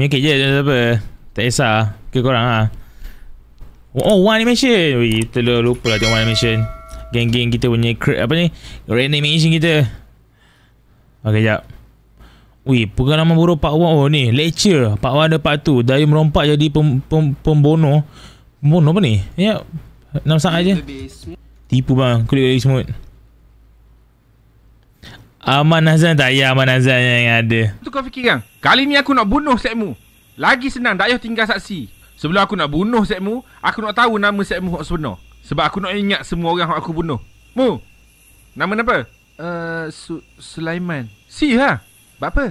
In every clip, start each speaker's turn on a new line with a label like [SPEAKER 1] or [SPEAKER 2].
[SPEAKER 1] Mengikit je apa. Tak kisah. Ke korang lah. Oh, One Animation. Ui, lupa lah tengok One Animation. Geng-geng kita punya apa ni? Reanimation kita. Okay, sekejap. Ui, pengalaman buruk Pak Wan. Oh ni, lecture. Pak Wan ada part tu. Dari merompak jadi pembunuh. Pembunuh apa ni? Ya, 6 saat je. Tipu bang, klik lagi semut. Aman Azan tak? Ya, Aman Azan yang ada.
[SPEAKER 2] Tu kau fikir kan? Kali ni aku nak bunuh Sekmu. Lagi senang, tak payah tinggal saksi. Sebelum aku nak bunuh Sekmu, aku nak tahu nama Sekmu hak sebenar. Sebab aku nak ingat semua orang yang aku bunuh. Mu, nama apa? Sulaiman. Si ha? Buat apa?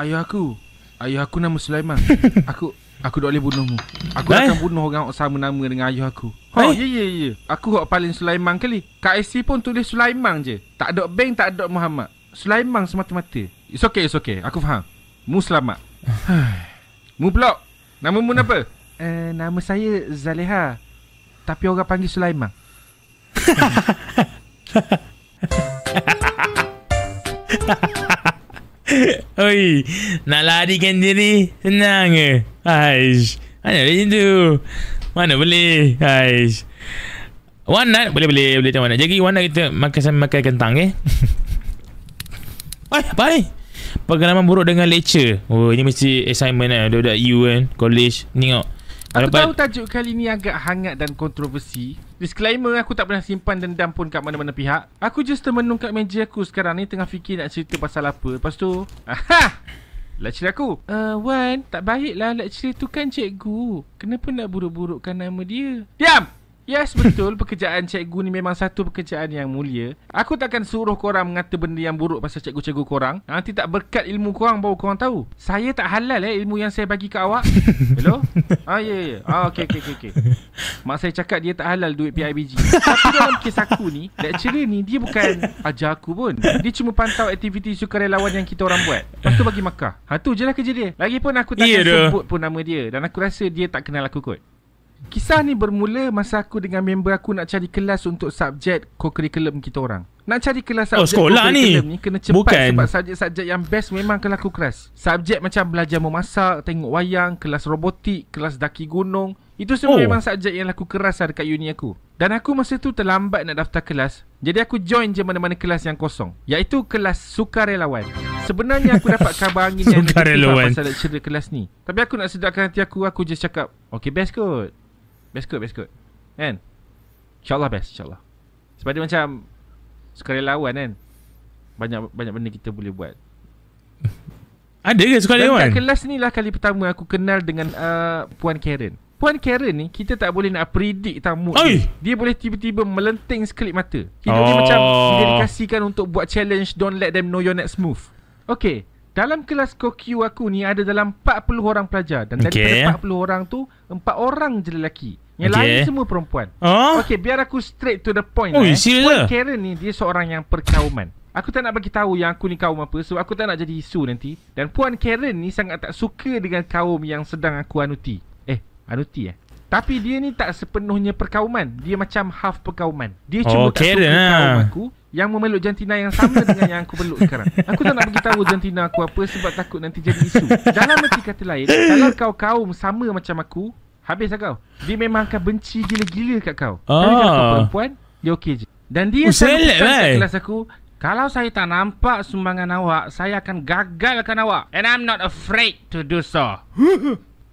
[SPEAKER 2] Ayah aku nama Sulaiman. Aku tak boleh bunuhmu. Aku akan bunuh orang yang sama nama dengan ayah aku. Ya. Aku hak paling Sulaiman kali. Kat IC pun tulis Sulaiman je. Tak ada bank, tak ada Muhammad. Sulaiman semata-mata. It's okay. Aku faham. Mu selamat. Mu pula. Nama mu apa? Nama saya Zaleha. Tapi orang panggil Sulaiman.
[SPEAKER 1] Oi, nak larikan diri senang ke? Aish, mana boleh macam tu? Mana boleh? Aish. One night boleh tengok One night. Jadi One night kita makan kentang apa ni? Pengalaman buruk dengan lecture. Oh, ini mesti assignment lah. Budak-budak U kan, college. Tengok.
[SPEAKER 2] Aku tahu tajuk kali ni agak hangat dan kontroversi. Disclaimer, aku tak pernah simpan dendam pun kat mana-mana pihak. Aku just termenung kat meja aku sekarang ni tengah fikir nak cerita pasal apa. Lepas tu, lecturer aku. Wan, tak baiklah lecturer tu kan cikgu. Kenapa nak buruk-burukkan nama dia? Diam! Yes, betul. Pekerjaan cikgu ni memang satu pekerjaan yang mulia. Aku takkan suruh korang mengata benda yang buruk pasal cikgu-cikgu korang. Nanti tak berkat ilmu korang baru korang tahu. Saya tak halal ilmu yang saya bagi ke awak. Hello? Ya. Okay. Mak saya cakap dia tak halal duit PIBG. Tapi dalam kes aku ni, lecturer ni dia bukan ajar aku pun. Dia cuma pantau aktiviti sukarelawan yang kita orang buat. Lepas tu bagi markah. Tu je lah kerja dia. Lagipun aku takkan sebut pun nama dia. Dan aku rasa dia tak kenal aku kot. Kisah ni bermula masa aku dengan member aku nak cari kelas untuk subjek co-curriculum kita orang. Nak cari kelas subjek co-curriculum ni kena cepat. Sebab subjek-subjek yang best memang kelas aku keras. Subjek macam belajar memasak, tengok wayang, kelas robotik, kelas daki gunung. Itu semua memang subjek yang laku keras lah dekat uni aku. Dan aku masa tu terlambat nak daftar kelas. Jadi aku join je mana-mana kelas yang kosong, iaitu kelas sukarelawan. Sebenarnya aku dapat khabar angin yang negatif pasal lecturer kelas ni. Tapi aku nak sedarkan hati aku just cakap, okay, best kot. Best kot kan? InsyaAllah best, insyaAllah. Sebab dia macam sukarelawan kan. Banyak benda kita boleh buat.
[SPEAKER 1] Ada ke sukarelawan?
[SPEAKER 2] Dan kat kelas ni lah kali pertama aku kenal dengan Puan Karen. Puan Karen ni kita tak boleh nak predict tamu dia boleh tiba-tiba melenting sekelip mata. Hidup dia macam didedikasikan untuk buat challenge don't let them know your next move. Okay, dalam kelas co-Q aku ni ada dalam 40 orang pelajar. Dan daripada 40 orang tu 4 orang je lelaki. Yang lain semua perempuan. Okay, biar aku straight to the point. Puan Karen ni dia seorang yang perkauman. Aku tak nak bagi tahu yang aku ni kaum apa, sebab aku tak nak jadi isu nanti. Dan Puan Karen ni sangat tak suka dengan kaum yang sedang aku anuti. Tapi dia ni tak sepenuhnya perkauman. Dia macam half perkauman. Dia cuma tak suka kaum aku yang memeluk jantina yang sama dengan yang aku peluk sekarang. Aku tak nak bagi tahu jantina aku apa sebab takut nanti jadi isu. Dalam erti kata lain, kalau kau kaum sama macam aku, habis lah kau. Dia memang akan benci gila-gila kat kau. Tapi kalau kau perempuan, dia okey je. Dan dia selalu pesan kat kelas aku, kalau saya tak nampak sumbangan awak, saya akan gagalkan awak. And I'm not afraid to do so.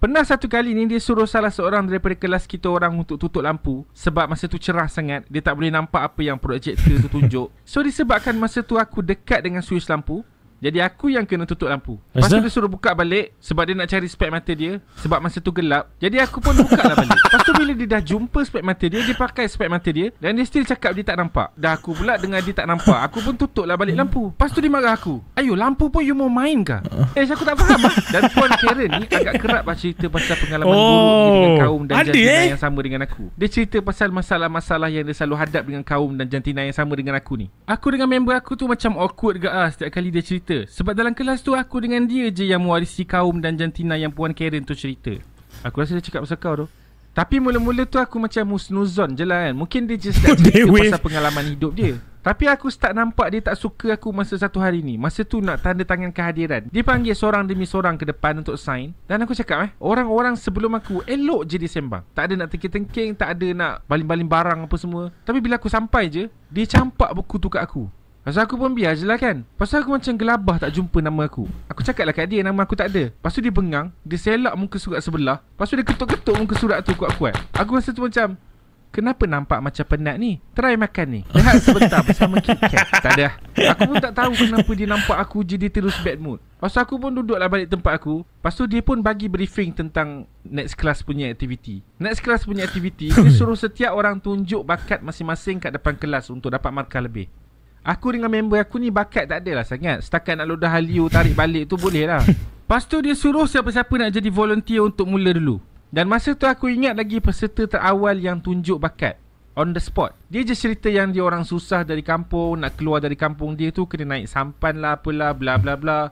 [SPEAKER 2] Pernah satu kali ni dia suruh salah seorang daripada kelas kita orang untuk tutup lampu. Sebab masa tu cerah sangat, dia tak boleh nampak apa yang projektor tu tunjuk. So disebabkan masa tu aku dekat dengan switch lampu, jadi aku yang kena tutup lampu. Lepas tu dia suruh buka balik sebab dia nak cari spek mata dia. Sebab masa tu gelap. Jadi aku pun buka lah balik. Lepas tu bila dia dah jumpa spek mata dia, dia pakai spek mata dia. Dan dia still cakap dia tak nampak. Dah aku pula dengar dia tak nampak, aku pun tutup lah balik lampu. Lepas tu dia marah aku. Ayo, lampu pun you mau main kah? Aku tak faham lah. Dan Puan Karen ni agak kerap lah cerita pasal pengalaman buruk dia dengan kaum dan jantina yang sama dengan aku. Dia cerita pasal masalah-masalah yang dia selalu hadap dengan kaum dan jantina yang sama dengan aku ni. Aku dengan member aku tu macam awkward gak setiap kali dia cerita. Sebab dalam kelas tu aku dengan dia je yang mewarisi kaum dan jantina yang Puan Karen tu cerita. Aku rasa dia cakap pasal kau tu. Tapi mula-mula tu aku macam husnuzon je lah kan. Mungkin dia just nak cerita pasal pengalaman hidup dia. Tapi aku start nampak dia tak suka aku masa satu hari ni. Masa tu nak tanda tangan kehadiran. Dia panggil seorang demi seorang ke depan untuk sign. Dan aku cakap orang-orang sebelum aku elok je dia sembang. Tak ada nak tengking-tengking, tak ada nak baling-baling barang apa semua. Tapi bila aku sampai je, dia campak buku tu kat aku. Pasal aku pun biar je lah kan. Pasal aku macam gelabah tak jumpa nama aku. Aku cakap lah kat dia nama aku tak ada. Lepas tu dia bengang, dia selak muka surat sebelah. Lepas tu dia ketuk-ketuk muka surat tu kuat-kuat. Aku rasa tu macam, kenapa nampak macam penat ni? Try makan ni. Rehat sebentar bersama KitKat. Tak ada. Aku pun tak tahu kenapa dia nampak aku je dia terus bad mood. Lepas tu aku pun duduklah balik tempat aku. Lepas tu dia pun bagi briefing tentang next class punya aktiviti. Next class punya aktiviti, dia suruh setiap orang tunjuk bakat masing-masing kat depan kelas untuk dapat markah lebih. Aku dengan member aku ni bakat tak adalah sangat. Setakat nak lodah Hallyu tarik balik tu boleh lah. Lepas tu dia suruh siapa-siapa nak jadi volunteer untuk mula dulu. Dan masa tu aku ingat lagi peserta terawal yang tunjuk bakat on the spot. Dia je cerita yang dia orang susah dari kampung, nak keluar dari kampung dia tu kena naik sampan lah apalah bla bla bla.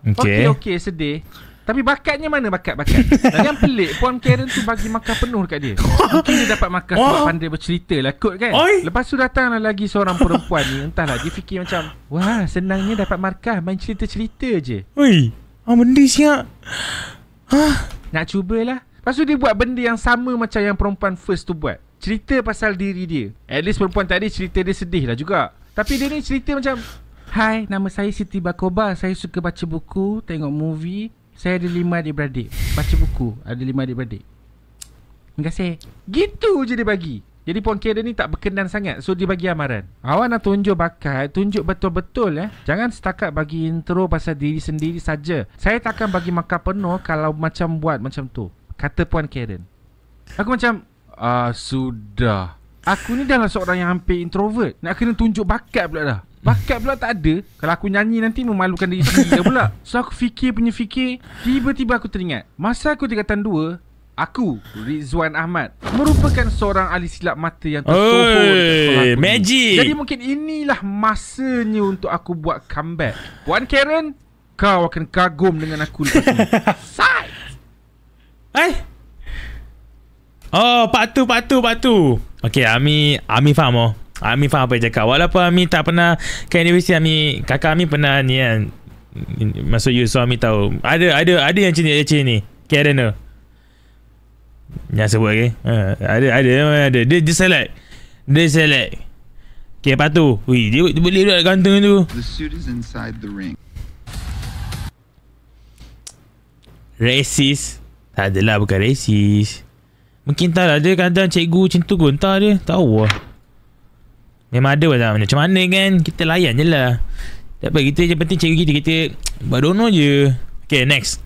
[SPEAKER 2] Okey sedih. Tapi bakatnya mana bakat-bakat? Dan yang pelik, Puan Karen tu bagi markah penuh dekat dia. Mungkin dia dapat markah sebab pandai bercerita lah kot kan. Lepas tu datanglah lagi seorang perempuan ni. Entahlah, dia fikir macam, wah senangnya dapat markah, main cerita-cerita je.
[SPEAKER 1] Benda siap.
[SPEAKER 2] Nak cubalah. Lepas tu dia buat benda yang sama macam yang perempuan first tu buat. Cerita pasal diri dia. At least perempuan tadi cerita dia sedih lah juga. Tapi dia ni cerita macam, hai, nama saya Siti Bakoba. Saya suka baca buku, tengok movie. Saya ada 5 adik-beradik. Baca buku, ada 5 adik-beradik. Terima kasih. Gitu je dia bagi. Jadi Puan Karen ni tak berkenan sangat. So dia bagi amaran, awak nak tunjuk bakat, tunjuk betul-betul Jangan setakat bagi intro pasal diri sendiri saja. Saya takkan bagi markah penuh kalau macam buat macam tu, kata Puan Karen. Aku macam, sudah. Aku ni dah lah seorang yang hampir introvert. Nak kena tunjuk bakat pula dah. Bakat pula tak ada. Kalau aku nyanyi nanti memalukan diri sendiri pula. So aku fikir. Tiba-tiba aku teringat, masa aku tingkatan 2, aku, Rizwan Ahmad, merupakan seorang ahli silap mata yang tersohor.
[SPEAKER 1] Magic.
[SPEAKER 2] Jadi mungkin inilah masanya untuk aku buat comeback. Puan Karen, kau akan kagum dengan aku lepas ni.
[SPEAKER 1] Part tu. Okay, Ami faham Ami faham apa dia cakap. Walaupun Ami tak pernah ke universiti, kakak Ami pernah ni kan, masuk you, so Ami tahu. Ada yang macam ni Karen tu. Jangan sebut Ada. Dia select. Okay, lepas tu, dia boleh duduk gantung tu.
[SPEAKER 3] The suit is inside the ring.
[SPEAKER 1] Racist. Tak adalah, bukan racist. Mungkin tak lah, dia kadang cikgu macam tu pun tak dia. Tahu lah. Memang ada lah, macam mana kan. Kita layan je lah. Tak apa, kita je penting cikgu kita buat dono je. Okay, next.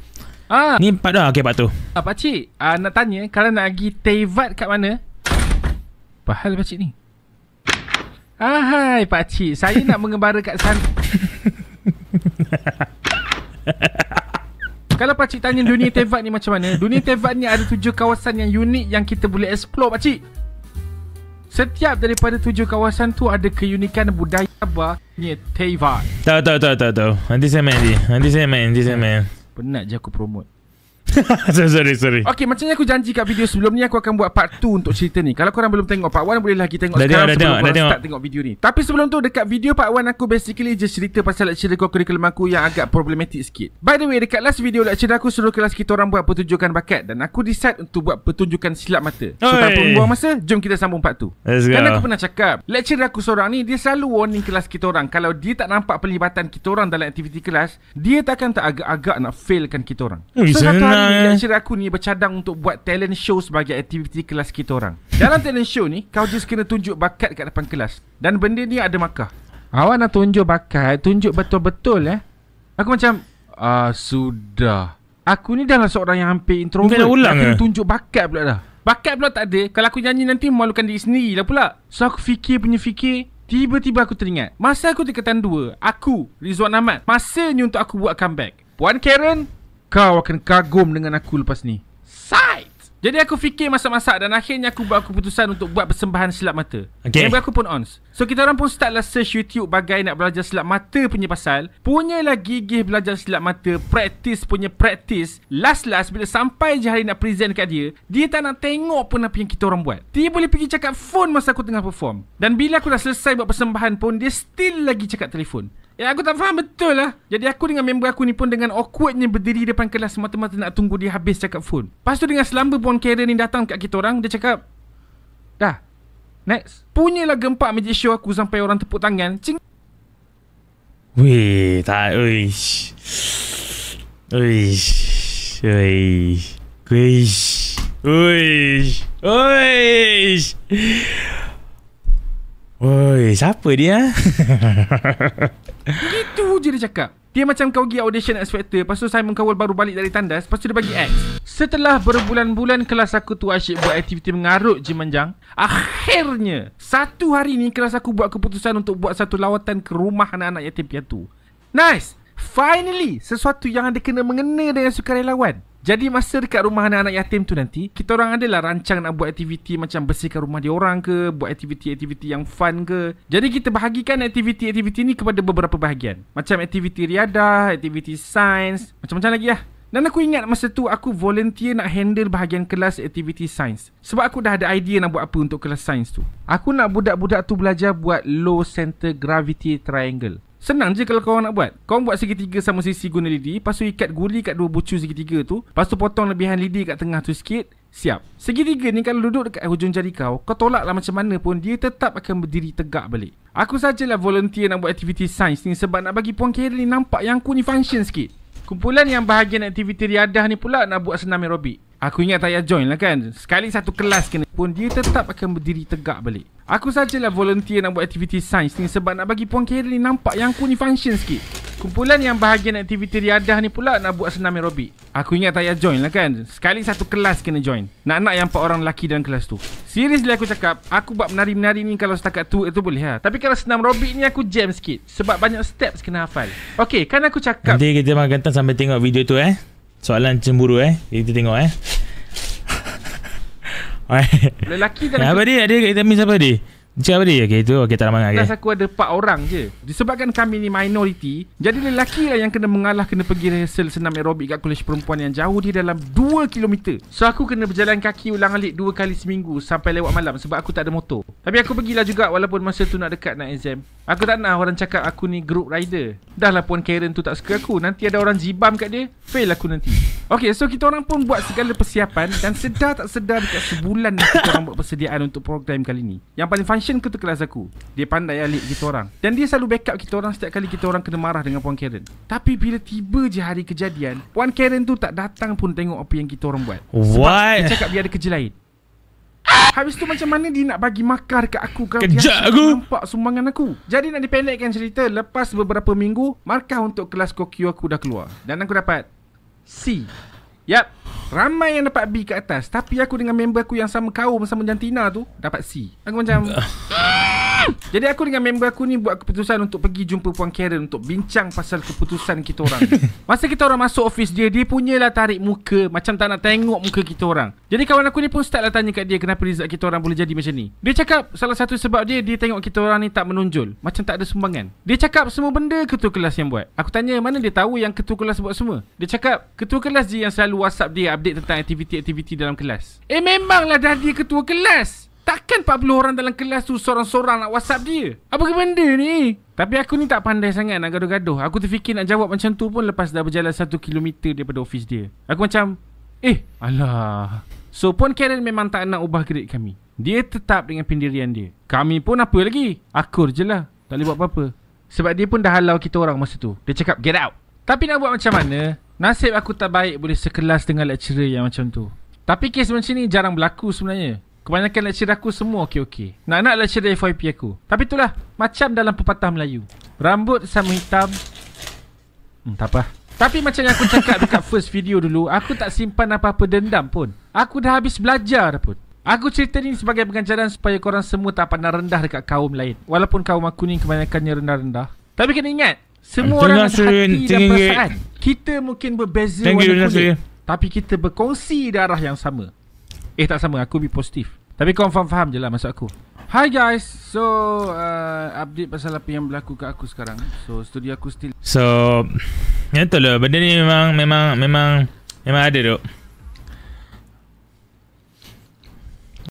[SPEAKER 1] Ni part dah. Okay, part tu.
[SPEAKER 2] Pakcik, nak tanya, kalau nak pergi Teyvat kat mana? Apa hal pakcik ni? Hai pakcik, saya nak mengembara kat sana. Kalau pakcik tanya dunia Teyvat ni macam mana, dunia Teyvat ni ada 7 kawasan yang unik yang kita boleh explore pakcik. Setiap daripada 7 kawasan tu ada keunikan budaya bahnya Teyvat.
[SPEAKER 1] Tahu. Nanti saya main.
[SPEAKER 2] Penat je aku promote.
[SPEAKER 1] Sorry.
[SPEAKER 2] Okay, macam yang aku janji kat video sebelum ni, aku akan buat part 2 untuk cerita ni. Kalau korang belum tengok part 1, boleh lagi tengok sekarang sebelum korang start tengok video ni. Tapi sebelum tu, dekat video part 1 aku basically just cerita pasal lecturer curriculum aku yang agak problematik sikit. By the way, dekat last video lecturer aku suruh kelas kita orang buat pertunjukan bakat, dan aku decide untuk buat pertunjukan silap mata. So tanpa membuang masa, jom kita sambung part 2. Kan aku pernah cakap, lecturer aku seorang ni, dia selalu warning kelas kita orang. Kalau dia tak nampak pelibatan kita orang dalam aktiviti kelas, dia takkan tak agak-agak nak failkan kita orang. So satu hari lecturer aku ni bercadang untuk buat talent show sebagai aktiviti kelas kita orang. Dalam talent show ni, kau just kena tunjuk bakat kat depan kelas. Dan benda ni ada markah. Awak nak tunjuk bakat, tunjuk betul-betul Aku macam, sudah. Aku ni dah lah seorang yang hampir introvert. Nak kena tunjuk bakat pula dah. Bakat pula tak ada. Kalau aku nyanyi nanti memalukan diri sendiri lah pula. So aku fikir. Tiba-tiba aku teringat, masa aku tingkatan 2, aku, Rizwan Ahmad, masanya untuk aku buat comeback. Puan Karen, kau akan kagum dengan aku lepas ni. Sight! Jadi aku fikir masak-masak dan akhirnya aku buat keputusan untuk buat persembahan silap mata. Member aku pun ons. So kita orang pun startlah search YouTube bagai nak belajar silap mata punya pasal. Punyalah gigih belajar silap mata, practice. Last bila sampai je hari nak present kat dia, dia tak nak tengok pun apa yang kita orang buat. Dia boleh pergi cakap phone masa aku tengah perform. Dan bila aku dah selesai buat persembahan pun, dia still lagi cakap telefon. Aku tak faham betul lah. Jadi aku dengan member aku ni pun dengan awkwardnya berdiri depan kelas semata-mata nak tunggu dia habis cakap phone. Lepas tu dengan selamba Puan Karen ni datang kat kita orang, dia cakap, dah, next. Punyalah gempak magic show aku sampai orang tepuk tangan. Cing.
[SPEAKER 1] Weh, tak, uish. Oi, siapa dia?
[SPEAKER 2] Begitu je dia cakap. Dia macam kau pergi audition X Factor, lepas tu Simon Cowell baru balik dari tandas, lepas tu dia bagi X. Setelah berbulan-bulan kelas aku tu asyik buat aktiviti mengarut je manjang, akhirnya satu hari ni kelas aku buat keputusan untuk buat satu lawatan ke rumah anak-anak yatim piatu. Nice! Finally, sesuatu yang ada kena mengena dengan sukarelawan. Jadi masa dekat rumah anak-anak yatim tu nanti, kita orang adalah rancang nak buat aktiviti macam bersihkan rumah dia orang ke, buat aktiviti-aktiviti yang fun ke. Jadi kita bahagikan aktiviti-aktiviti ni kepada beberapa bahagian. Macam aktiviti riadah, aktiviti sains, macam-macam lagi lah. Dan aku ingat masa tu aku volunteer nak handle bahagian kelas aktiviti sains. Sebab aku dah ada idea nak buat apa untuk kelas sains tu. Aku nak budak-budak tu belajar buat low center gravity triangle. Senang je kalau korang nak buat. Korang buat segitiga sama sisi guna lidi, lepas tu ikat guli kat dua bucu segitiga tu, lepas tu potong lebihan lidi kat tengah tu sikit. Siap. Segitiga ni kalau duduk dekat hujung jari kau tolaklah macam mana pun, dia tetap akan berdiri tegak balik. Aku sajalah volunteer nak buat aktiviti sains ni sebab nak bagi Puan Karen ni nampak yang aku ni function sikit. Kumpulan yang bahagian aktiviti riadah ni pula nak buat senam aerobik. Aku ingat tak payah join lah kan. Sekali satu kelas kena pun, dia tetap akan berdiri tegak balik. Aku sajalah volunteer nak buat aktiviti sains ni sebab nak bagi Puan Karen ni nampak yang aku ni function sikit. Kumpulan yang bahagian aktiviti riadah ni pula nak buat senam aerobik. Aku ingat tak payah join lah kan. Sekali satu kelas kena join. Nak yang 4 orang lelaki dalam kelas tu. Seriously aku cakap, aku buat menari-menari ni kalau setakat tu itu boleh lah. Tapi kalau senam aerobik ni aku jam sikit sebab banyak steps kena hafal. Okay, kan aku cakap
[SPEAKER 1] nanti kita makan sampai tengok video tu soalan cemburu kita tengok
[SPEAKER 2] lelaki dalam
[SPEAKER 1] apa dia? Dia kita siapa dia? Cakap apa dia? Okay, itu okay, tak lama
[SPEAKER 2] kelas aku ada 4 orang je. Disebabkan kami ni minority, jadi lelaki lah yang kena mengalah, kena pergi rehearsal senam aerobik kat kolej perempuan yang jauh dia dalam 2 km. So aku kena berjalan kaki ulang-alik 2 kali seminggu sampai lewat malam sebab aku tak ada motor. Tapi aku pergilah juga walaupun masa tu nak dekat nak exam. Aku tak nak orang cakap aku ni group rider. Dah lah Puan Karen tu tak suka aku, nanti ada orang jibam kat dia, fail aku nanti. Okay, so kita orang pun buat segala persiapan dan sedar tak sedar dekat sebulan ni kita orang buat persediaan untuk program kali ni. Yang paling function tu kelas aku. Dia pandai alik kita orang. Dan dia selalu backup kita orang setiap kali kita orang kena marah dengan Puan Karen. Tapi bila tiba je hari kejadian, Puan Karen tu tak datang pun tengok apa yang kita orang buat. Sebab dia cakap dia ada kerja lain. Habis tu macam mana dia nak bagi makar dekat aku kalau dia nampak sumbangan aku. Jadi nak dipendekkan cerita, lepas beberapa minggu, markah untuk kelas Kokyo aku dah keluar. Dan aku dapat C. Yap, ramai yang dapat B kat atas. Tapi aku dengan member aku yang sama kaum, sama jantina tu, dapat C. Aku macam jadi aku dengan member aku ni buat keputusan untuk pergi jumpa Puan Karen untuk bincang pasal keputusan kita orang. Masa kita orang masuk office dia, dia punyalah tarik muka macam tak nak tengok muka kita orang. Jadi kawan aku ni pun start lah tanya kat dia kenapa result kita orang boleh jadi macam ni. Dia cakap salah satu sebab dia tengok kita orang ni tak menonjol, macam tak ada sumbangan. Dia cakap semua benda ketua kelas yang buat. Aku tanya mana dia tahu yang ketua kelas buat semua. Dia cakap ketua kelas je yang selalu WhatsApp dia update tentang aktiviti-aktiviti dalam kelas. Memanglah dah dia ketua kelas. Takkan 40 orang dalam kelas tu sorang-sorang nak WhatsApp dia. Apa ke benda ni? Tapi aku ni tak pandai sangat nak gaduh-gaduh. Aku terfikir nak jawab macam tu pun lepas dah berjalan 1 km daripada office dia. Aku macam alah. So Puan Karen memang tak nak ubah grade kami. Dia tetap dengan pendirian dia. Kami pun apa lagi? Akur je lah. Tak boleh buat apa-apa. Sebab dia pun dah halau kita orang masa tu. Dia cakap get out. Tapi nak buat macam mana? Nasib aku tak baik boleh sekelas dengan lecturer yang macam tu. Tapi kes macam ni jarang berlaku sebenarnya. Kebanyakan lecturer aku semua okey-okey. Nak lecturer FYP aku. Tapi itulah, macam dalam pepatah Melayu. Rambut sama hitam. Tak apa. Tapi macam yang aku cakap dekat first video dulu, aku tak simpan apa-apa dendam pun. Aku dah habis belajar dah pun. Aku cerita ni sebagai pengajaran supaya korang semua tak pandang rendah dekat kaum lain. Walaupun kaum aku ni kebanyakannya rendah-rendah. Tapi kena ingat, semua orang ada hati dan perasaan. Kita mungkin berbeza warna kulit, tapi kita berkongsi darah yang sama. Tak sama, aku be positif. Tapi kau faham je lah maksud aku. Hi guys. So update pasal apa yang berlaku kat aku sekarang. So studio aku still.
[SPEAKER 1] So, ya tu lah, benda ni memang ada tu.